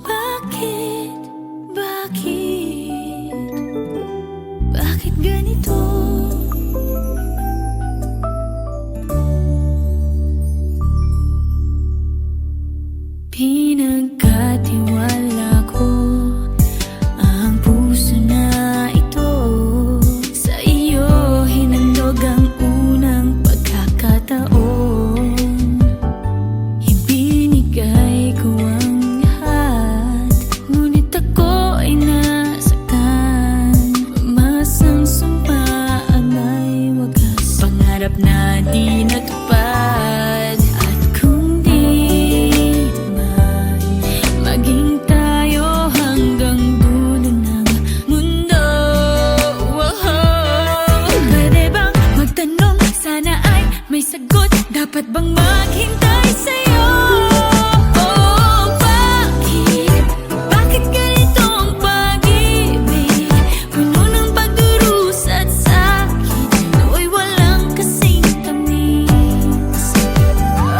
Bakit? Bakit? Bakit ganito? Pinagkatiwala ko ang puso na ito. Sa iyo hinandog ang unang pagkakataon. Ibinigay ko ang lahat, ngunit ako ay nasaktan. Masang sumpaan ay wagas, pangarap na di natupad. At kung di man maging tayo hanggang dulo ng mundo, pwede bang magtanong? Sana ay may sagot. Dapat bang maghintay sa'yo? Oh, bakit? Bakit ganito ang pag-ibig? Puno ng pagdurusa at sakit, nawa'y walang kasing tamis.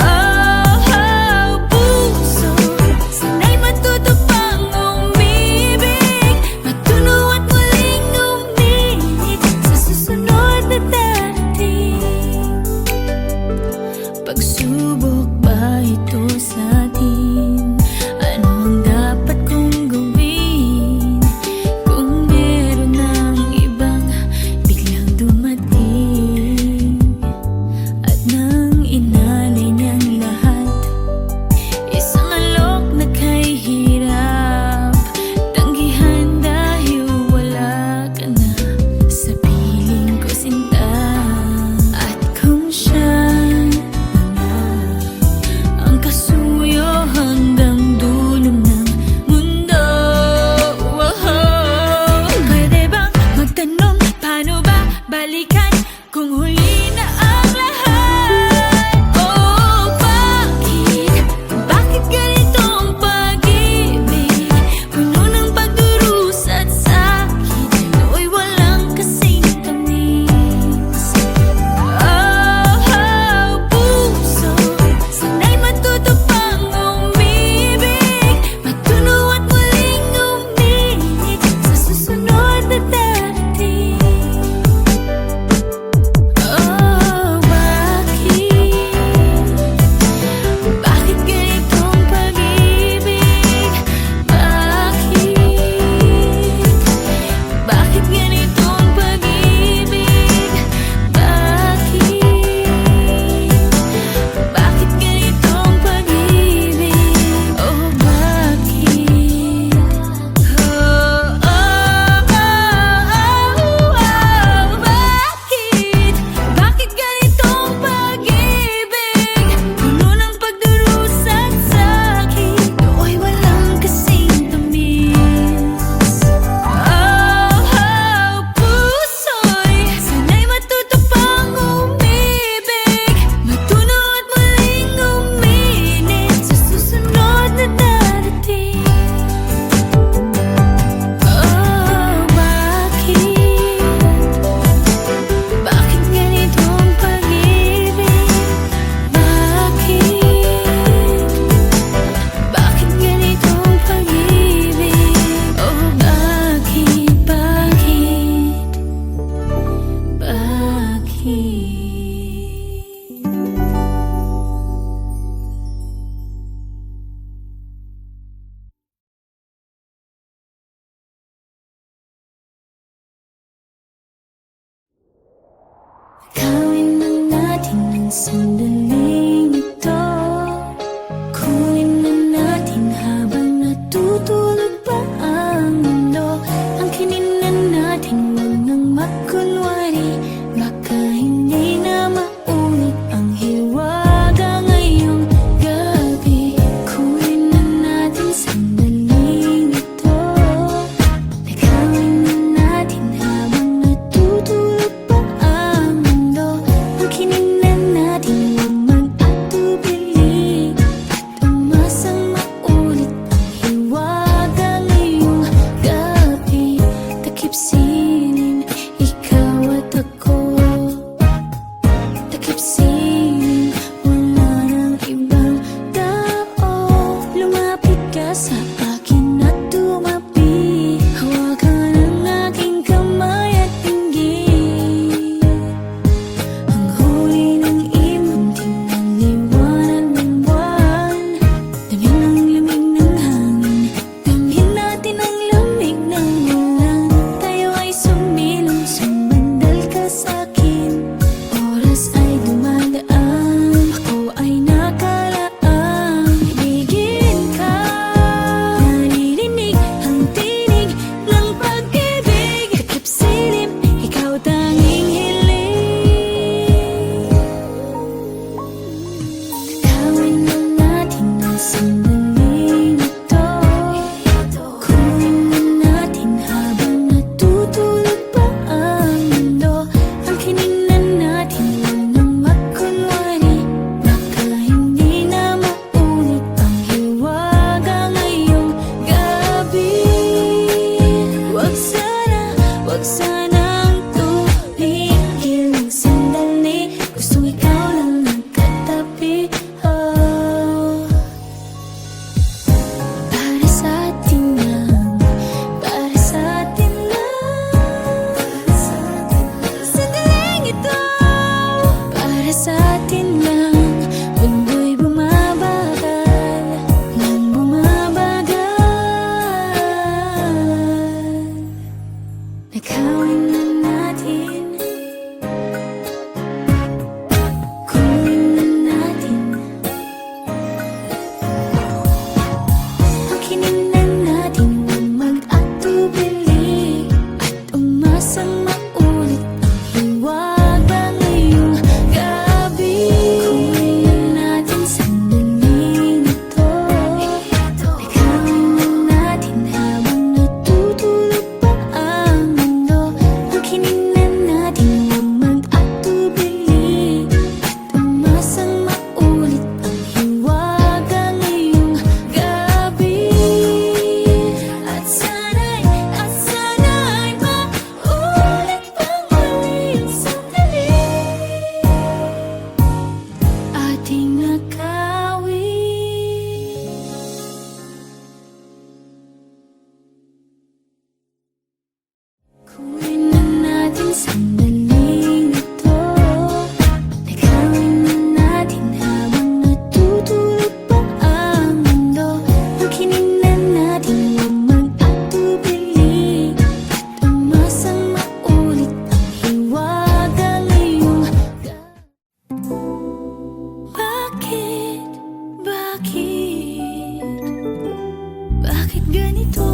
Oh, puso, sana'y matuto pang umibig, matunaw at muling uminit sa susunod na darating. Pagsubok ba ito sa atin? Ano ang dapat kong gawin kung meron ng ibang biglang dumating? At nang inalay niyang lahat, isang alok na kay hirap tanggihan dahil wala ka na sa piling ko, sinta. At kung siya ang kasuyo hanggang dulo ng mundo, pwede bang magtanong? Paano ba balikan kung huli na ang lahat? Oh, bakit? Bakit ganito ang pag-ibig? Puno ng pagdurusa at sakit, nawa'y walang kasing tamis. Oh, puso, sana'y matuto pang umibig, matunaw at muling uminit sa susunod na darating. Oh, bakit? Bakit ganito ang pag-ibig? Bakit? Bakit ganito ang pag-ibig? Bakit? Bakit ganito ang pag-ibig? Oh, bakit? Bakit? Bakit ganito ang pag-ibig? Puno ng pagdurusa at sakit, nawa'y walang kasing tamis. Oh, puso'y sana'y matuto pang umibig, matunaw at muling uminit sa susunod na darating. Oh, bakit? Bakit ganito ang pag-ibig? Bakit? Bakit ganito ang pag-ibig? Oh, bakit? Bakit? Gawin na natin ang sandaling ito. Kunin na natin habang natutulog pa ang mundo. Angkinin na natin, huwag nang magkunwari, baka hindi na maulit ang hiwaga ngayong gabi. Kunin na natin sandaling ito. Gawin na natin habang natutulog pa ang mundo. Angkinin na natin, huwag bakit ganito?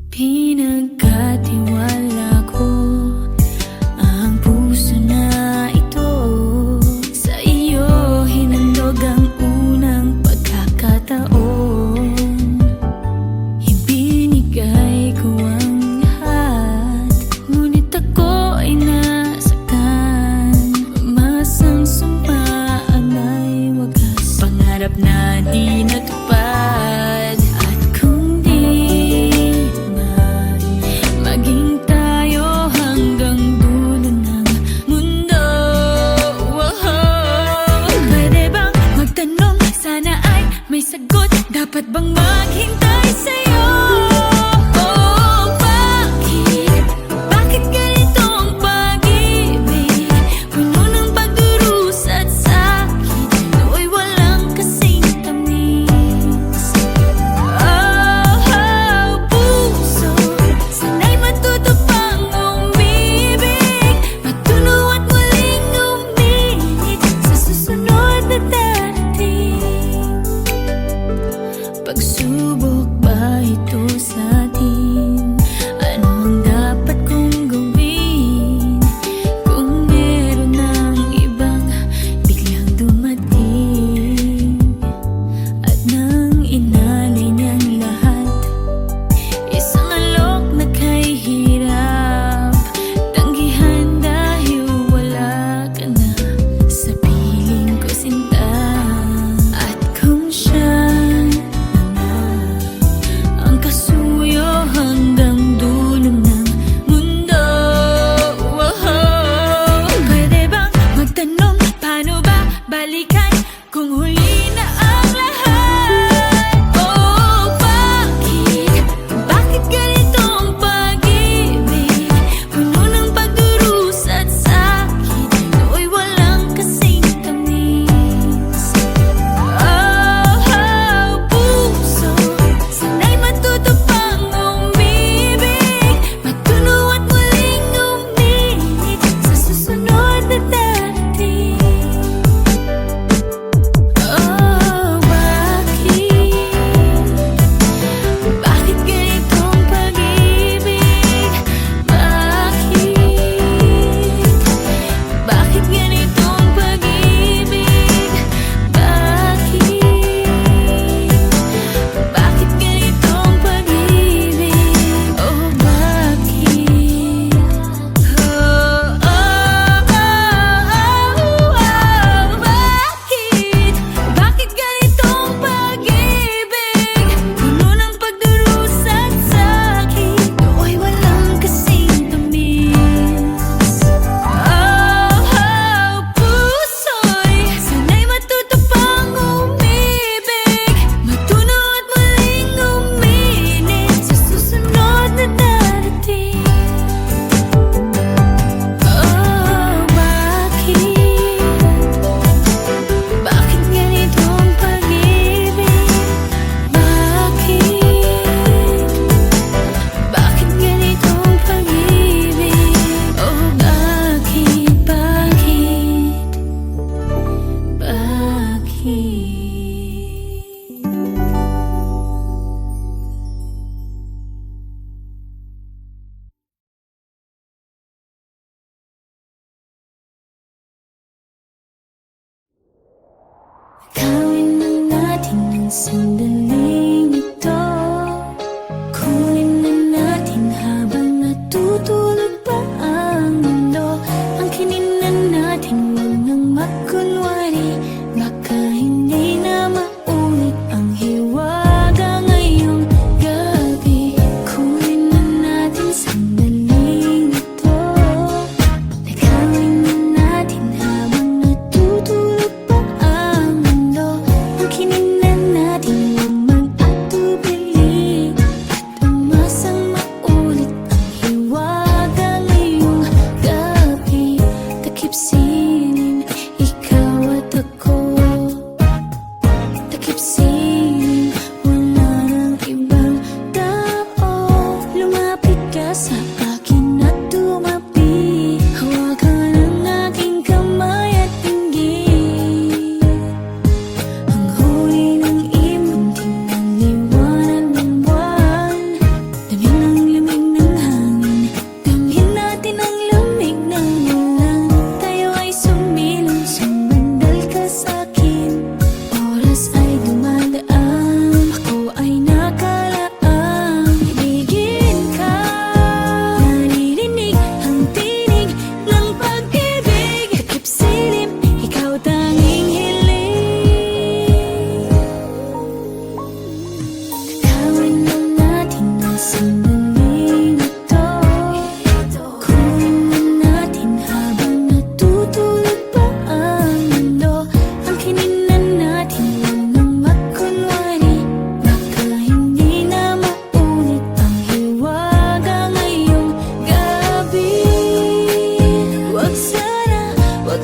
Pinagkatiwala ko ang puso na ito. Sa iyo hinandog ang unang pagkakataon. Ibinigay ko ang lahat, ngunit ako ay nasaktan. Masang sumpaan ay wagas, pangarap na di natupad. At kung di man maging tayo hanggang dulo ng mundo, pwede bang magtanong? Sana ay may sagot. Dapat bang maghintay sa'yo? Oh, bakit? Bakit ganito ang pag-ibig? Puno ng pagdurusa at sakit, ako'y walang kasing tamis. Oh, puso, sana'y matuto pang umibig, matunaw at muling uminit sa susunod na darating. Pagsubok ba ito sa atin? Ano ang dapat kong gawin kung meron ng ibang biglang dumating? At nang inalay niyang lahat, isang alok na kay hirap tanggihan dahil wala ka na sa piling ko, sinta. At kung siya ang kasuyo hanggang dulo ng mundo, pwede bang magtanong? Paano ba balikan kung huli na ang lahat? Oh, bakit? Bakit ganito ang pag-ibig? Puno ng pagdurusa at sakit, ako'y walang kasing tamis. Oh, puso, sana'y matuto pang umibig, matunaw at muling uminit sa susunod na darating. Oh, bakit? Bakit ganito ang pag-ibig? Bakit? Bakit ganito ang pag-ibig? Bakit? Bakit ganito ang pag-ibig? Oh, bakit? Bakit? Bakit ganito ang pag-ibig? Puno ng pagdurusa at sakit, ako'y walang kasing tamis. Oh, puso'y sana'y matuto pang umibig, matunaw at muling uminit sa susunod na darating. Oh, bakit? Bakit ganito ang pag-ibig? Bakit? Bakit ganito ang pag-ibig? Oh, bakit? Bakit? Gawin na natin ang sandaling ito. Kunin na natin habang natutulog pa ang mundo. Ang kininan natin huwag nang magkunwari, baka hindi na maulit ang hiwaga ngayong gabi. Kunin na natin sandaling ito. Gawin na natin habang natutulog pa ang mundo. Ang kininan natin huwag mag-alala.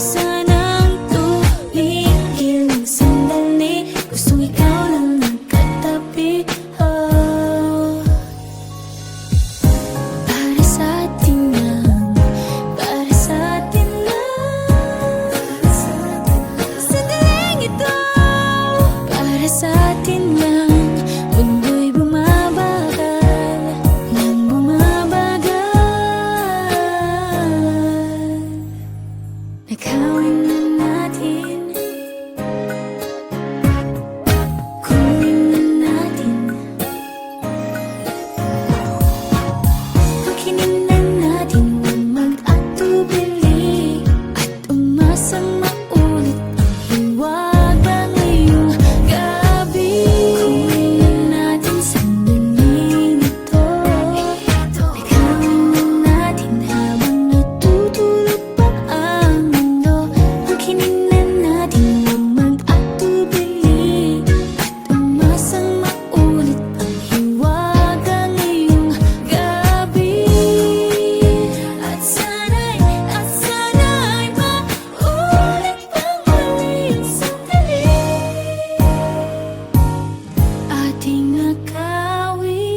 sanang tumigil ng sandali. Gustong ikaw lang ang katabi. Para sa atin lang, para sa atin lang, sandaling ito. Para sa atin lang, mundo'y bumabagal nang bumabagal. Nakawin na natin, kunin na natin, pakinin na natin ang mag-atubili at umasang maulit ang hiwaga ngayong gabi. Kunin na natin sandaling ito, nakawin na natin habang natutulog pa ang mundo. Pakinin na natin ang mag-atubili at umasang maulit ang hiwaga ngayong gabi. At sana'y maulit pang muli ang sandali ating nakawin.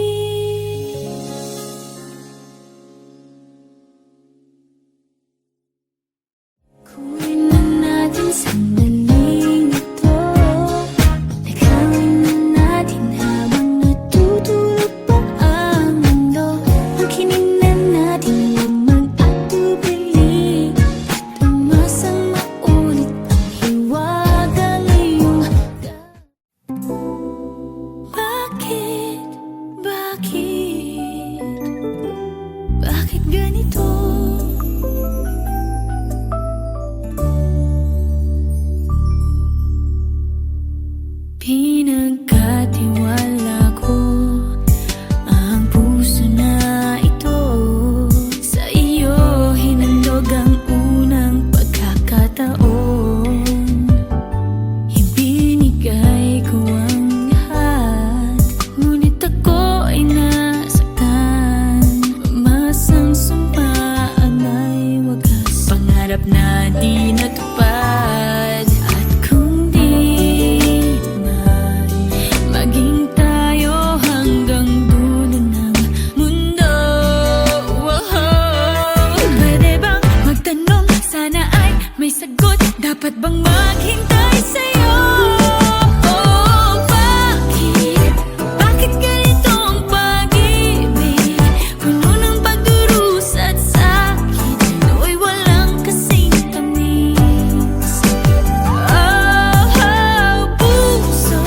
Kunin na natin sandaling ito, nakawin na natin habang natutulog pa ang mundo. Pakinin na natin ang mag-atubili at umasang maulit ang hiwaga ngayong gabi. Bakit ganito? Pinagkatiwala ko ang puso na ito, sa iyo hinandog ang unang pagkakataon. Ibinigay ko ang lahat, ngunit ako ay nasaktan. Masang sumpaan ay wagas, pangarap na di natupad. At kung di man maging tayo hanggang dulo ng mundo, pwede bang magtanong? Sana ay may sagot. Dapat bang maghintay sa'yo? Bakit ganito ang pag-ibig? Puno ng pagdurusa at sakit, nawa'y walang kasing tamis. Puso,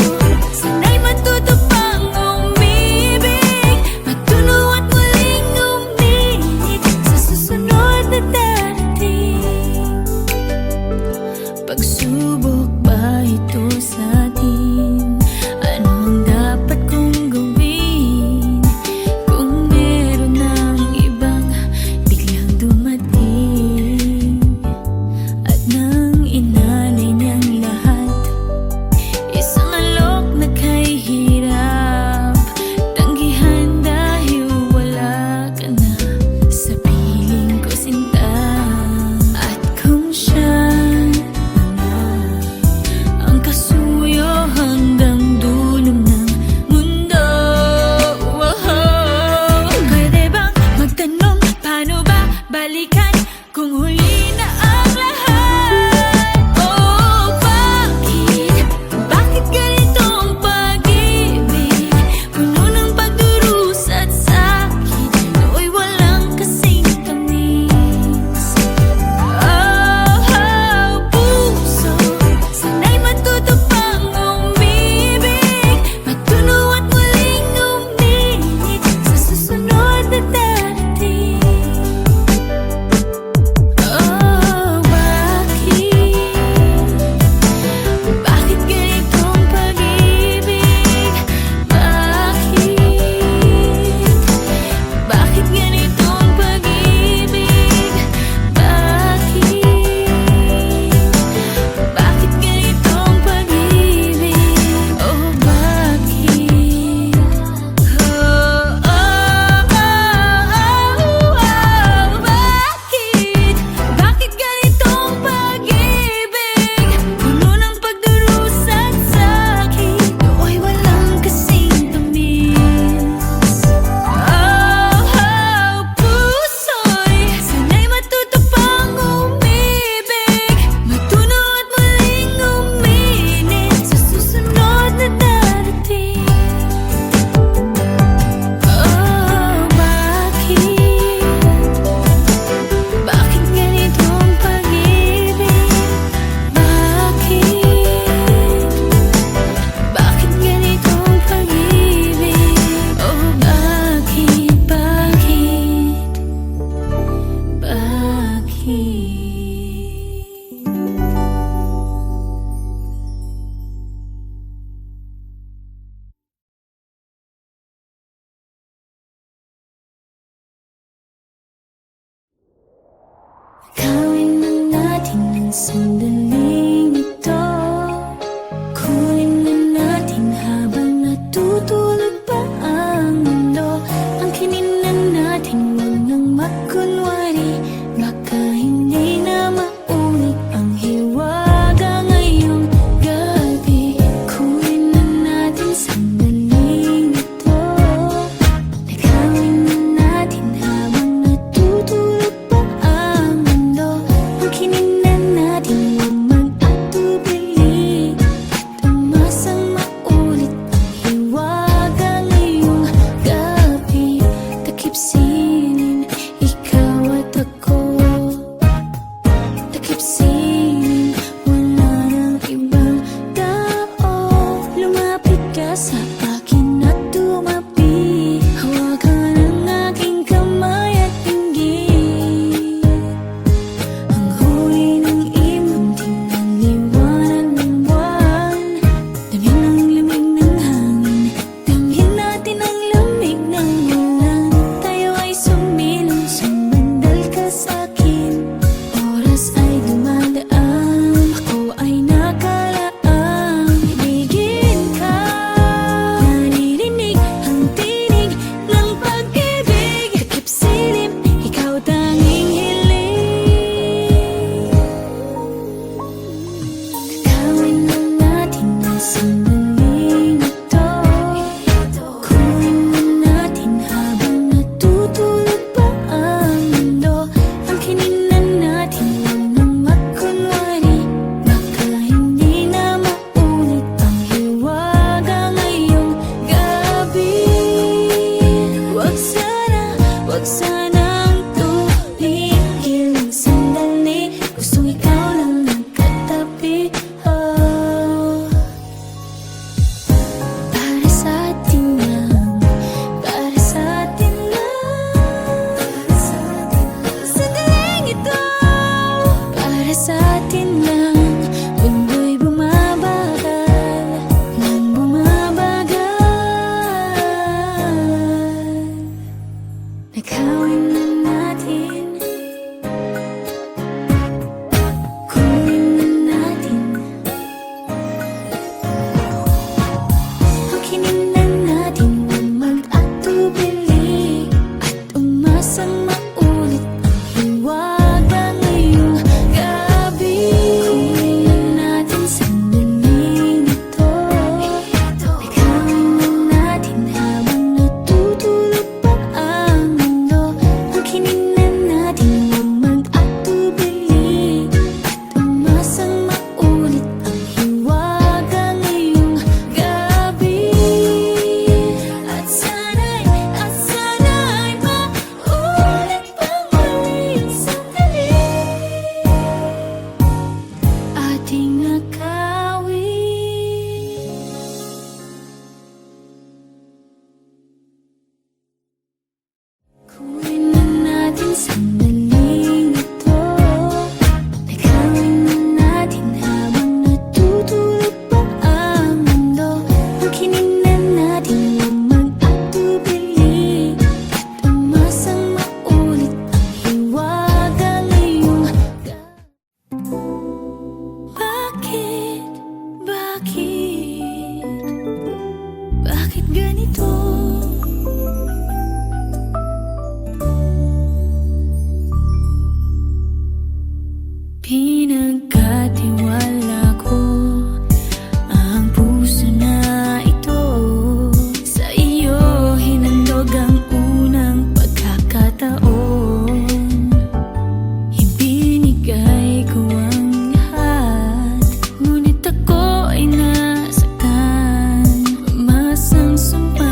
sana'y matuto pang umibig, matunaw at muling uminit sa susunod na darating. Pagsubok ba ito sa atin? Ano ang dapat kong gawin kung meron ng ibang biglang dumating? At nang inalay niyang lahat, isang alok na kay hirap tanggihan dahil wala ka na sa piling ko, sinta. At kung siya sandaling ito. Kunin na natin habang natutulog pa ang mundo. Ang kininan natin huwag nang magkunwari, baka hindi na maulit ang hiwaga ngayong gabi. Kunin na natin sandaling ito. Nakawin na natin habang natutulog pa ang mundo. Ang kininan natin huwag mag-atubili, tumasang maulit ang hiwaga ngayong gabi. Takip sining ikaw at ako, takip sining wala nang ibang tao. Lumapit ka sa akin at tumabi, hawakan ang aking kamay at pinggit. Ang huli ng ibon, tingnan liwanag ng buwan. Damhin ang lamig ng hangin, damhin natin ang lamig ng ulan. Tayo ay sumilong, sumandal ka sa'kin. Oras ay dumadaan, ako ay nakalaang ibigin ka. Naririnig ang tinig ng pag-ibig, takip silim, ikaw tanging hiling. Nakawin na natin ang sandaling ito. Kunin na natin habang natutulog pa ang mundo. Ang kininan natin huwag nang magkunwari, baka hindi na maulit ang hiwaga ngayong gabi. Wag sanang tumigil ng sandali, gustong ikaw lang nagkatabi. Para sa atin lang, para sa atin lang, sandaling ito. Para sa atin lang, mundo'y bumabagal, nang bumabagal. Nakawin na natin, kunin na natin ang kininan natin, huwag mag-atubili at umasang maulit ang hiwaga ngayong gabi. Kunin na natin sandaling ito. Nakawin na natin habang natutulog pa ang mundo. Ang kininan natin huwag mag-atubili at umasang maulit ang hiwaga ngayong gabi. At sana'y maulit pang muli ang sandali ating nakawin. Kunin na natin sandaling ito. Nakawin na natin habang natutulog pa ang mundo. Ang kininan natin huwag mag-atubili, tumasang maulit ang hiwaga ngayong gabi. Bakit ganito? Pinagkatiwala ko ang puso na ito, sa iyo hinandog ang unang pagkakataon. Ibinigay ko ang lahat, ngunit ako ay nasaktan. Umasang sumpa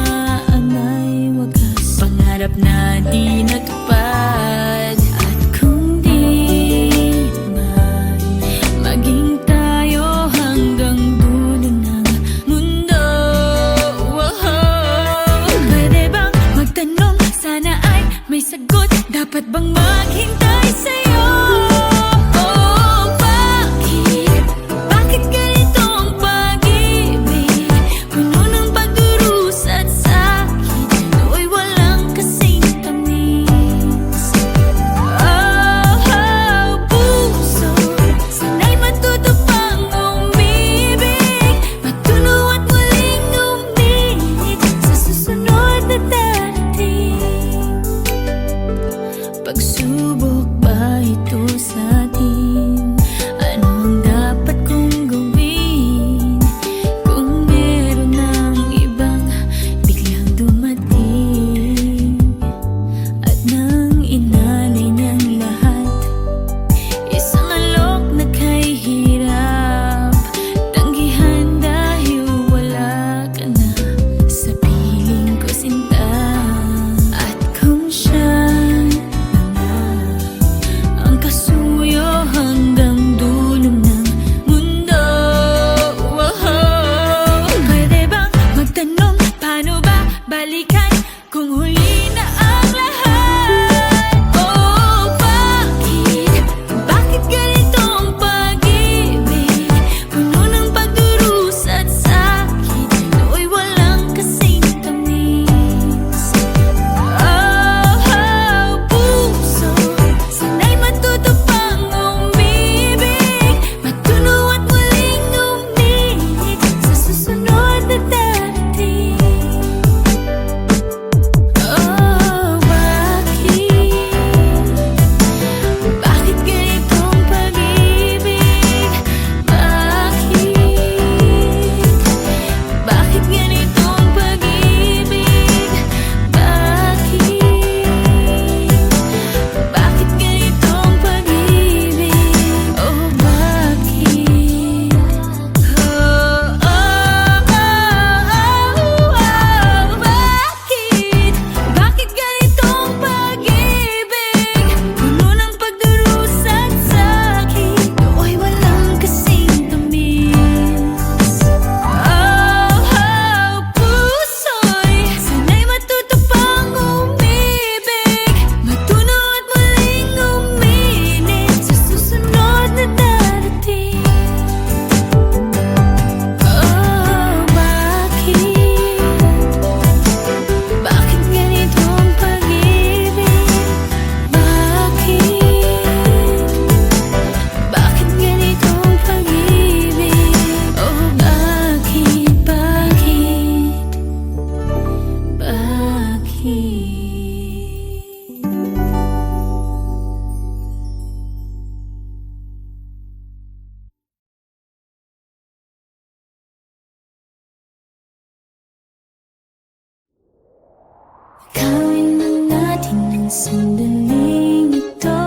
sandaling ito.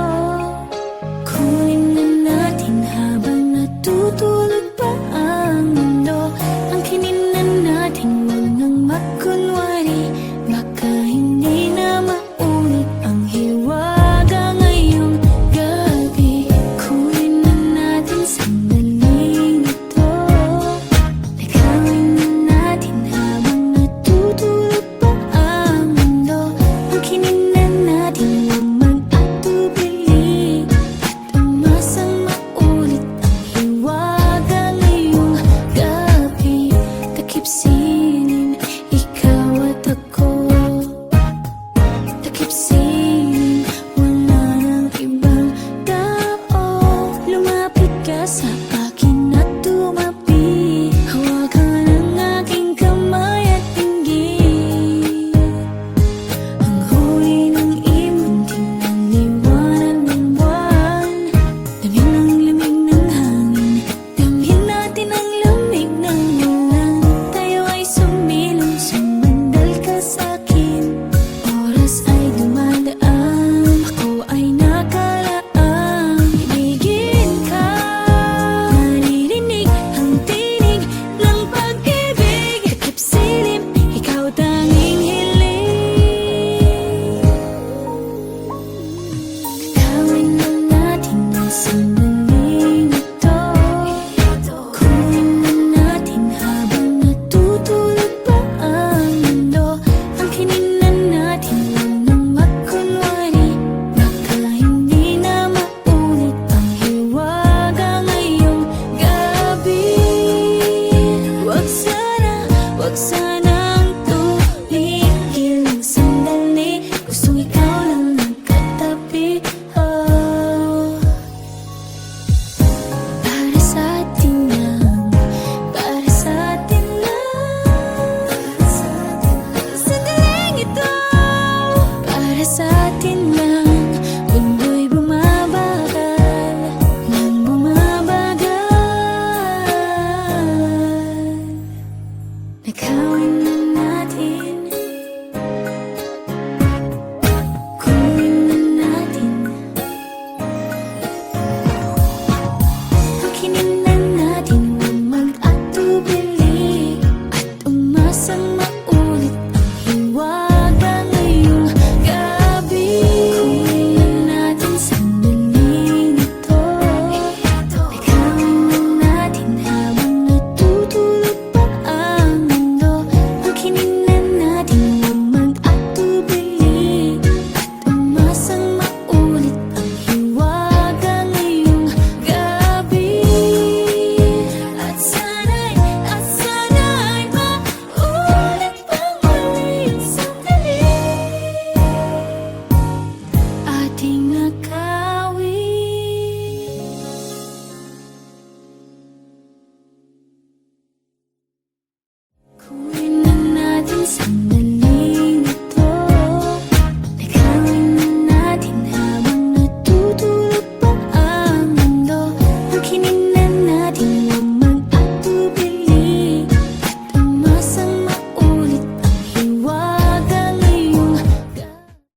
Kunin na natin habang natutulog pa ang mundo. Ang kininan natin huwag nang magkunwari, baka hindi na maulit ang hiwaga ngayong gabi. Kunin na natin sandaling ito. Nakawin na natin habang natutulog pa ang mundo. Ang kininan natin huwag mag-atubili at umasang maulit ang hiwaga ngayong gabi. Takip sining ikaw at ako, takip sining wala nang ibang tao. Lumapit ka sa akin at tumabi, hawakan ang aking kamay at pinggin. Ang huli ng ibon, tingnan liwanag ng buwan. Damhin ang lamig ng hangin, damhin natin ang lamig ng ulan. Tayo ay sumilong, sumandal ka sa'kin. Oras ay dumadaan, ako ay nakalaang ibigin ka. Naririnig ang tinig ng pag-ibig, takip silim, ikaw tanging hiling. Nakawin na natin ang sandaling ito. Kunin na natin habang natutulog pa ang mundo. Ang kininan natin huwag nang magkunwari, baka hindi na maulit ang hiwaga ngayong gabi. Wag sanang tumigil ng sandali, gustong ikaw lang nagkatabi. Para sa atin lang, para sa atin lang, sandaling ito. Para sa atin lang, mundo'y bumabagal, nang bumabagal. Nakawin na natin, kunin na natin ang kininan natin, huwag mag-atubili at umasang maulit ang hiwaga ngayong gabi. Kunin na natin sandaling ito. Nakawin na natin habang natutulog pa ang mundo. Ang kininan natin huwag mag-atubili at umasang maulit ang hiwaga ngayong gabi. At sana'y maulit pang muli ang sandali ating